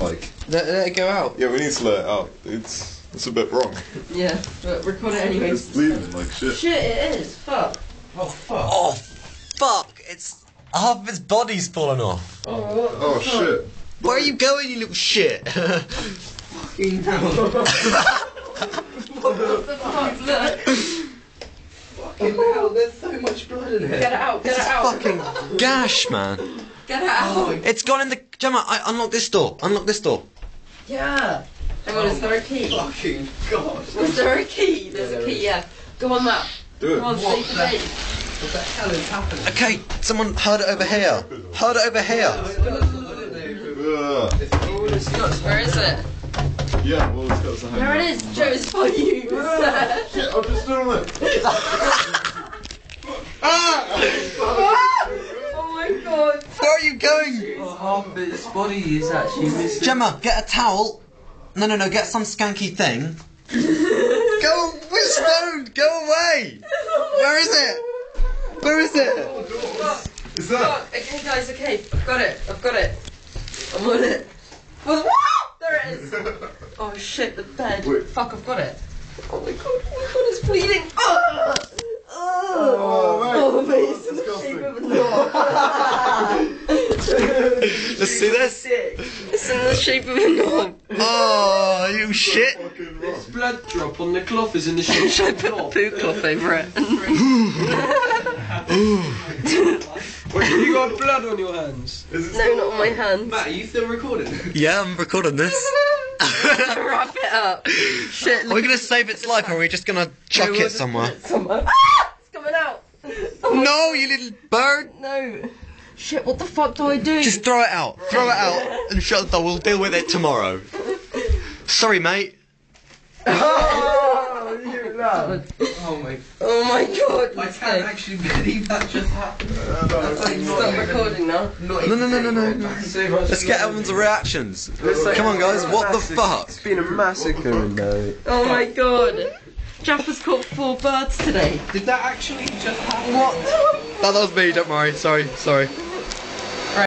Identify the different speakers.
Speaker 1: like.
Speaker 2: Let it go out.
Speaker 1: Yeah, we need to let it out. It's a bit wrong.
Speaker 3: Yeah, but record it anyway.
Speaker 1: It's bleeding like shit.
Speaker 3: Shit, it is. Fuck.
Speaker 2: Oh fuck.
Speaker 4: Oh fuck! It's half of his body's fallen off.
Speaker 1: Oh shit.
Speaker 4: Where are you going, you little shit?
Speaker 2: Fucking hell.
Speaker 3: What the fuck? Look.
Speaker 2: Fucking hell, there's so much blood in here.
Speaker 3: Get it out, get it out.
Speaker 4: Fucking gash, man.
Speaker 3: Get it out.
Speaker 4: It's gone in the... Gemma, unlock this door. Unlock this door.
Speaker 3: Yeah. Hang on, is there a key?
Speaker 2: Fucking god.
Speaker 3: Is there a key? There's a key, yeah. Go on that.
Speaker 1: Do it.
Speaker 3: Come on,
Speaker 2: What
Speaker 3: save the date.
Speaker 2: What the hell is happening?
Speaker 4: Okay, someone heard it over here. Heard it over here.
Speaker 3: Where is it?
Speaker 1: Yeah, well, it's got to hang
Speaker 3: There it is, Joe, it's for you.
Speaker 1: Shit, I'm just doing it.
Speaker 3: Oh my god.
Speaker 4: Where are you going?
Speaker 2: Oh, half of its body is actually missing.
Speaker 4: Gemma, get a towel. No, get some skanky thing. Go, Stone, go away. Where is it? Where is it?
Speaker 1: Is that?
Speaker 3: Okay, guys, okay. I've got it. I'm on it. There it is. Oh shit, the bed.
Speaker 1: Wait.
Speaker 3: Fuck, I've got it. Oh my god, it's bleeding.
Speaker 1: Oh, mate.
Speaker 3: It's in the shape of a knob.
Speaker 4: Let's see this.
Speaker 3: It's in the shape of a knob.
Speaker 4: Oh, you shit.
Speaker 1: Fucking
Speaker 2: This
Speaker 1: wrong.
Speaker 2: blood drop on the cloth is in the shape
Speaker 3: Should I
Speaker 2: of a
Speaker 3: put a
Speaker 2: knob.
Speaker 3: poo cloth over it?
Speaker 2: Wait, you got blood on your hands?
Speaker 1: Is it
Speaker 3: No,
Speaker 1: still
Speaker 3: not on my hands.
Speaker 2: Matt, are you still recording?
Speaker 4: Yeah, I'm recording this.
Speaker 3: Wrap it up. Shit.
Speaker 4: Are we going to save its life or are we just going to chuck it somewhere?
Speaker 3: Somewhere. It's coming out.
Speaker 4: No, you little bird.
Speaker 3: No. Shit, what the fuck do I do?
Speaker 4: Just throw it out. Throw it out and shut the door. We'll deal with it tomorrow. Sorry, mate.
Speaker 2: Oh, you lad.
Speaker 3: Oh my god.
Speaker 2: I can't actually believe that just happened.
Speaker 3: Stop recording now.
Speaker 4: No. Let's get everyone's reactions. Come on, guys. What the fuck?
Speaker 2: It's been a massacre in there.
Speaker 3: Oh my god. Jaffa's caught 4 birds today.
Speaker 2: Did that actually just happen?
Speaker 3: What?
Speaker 4: That was me. Don't worry. Sorry.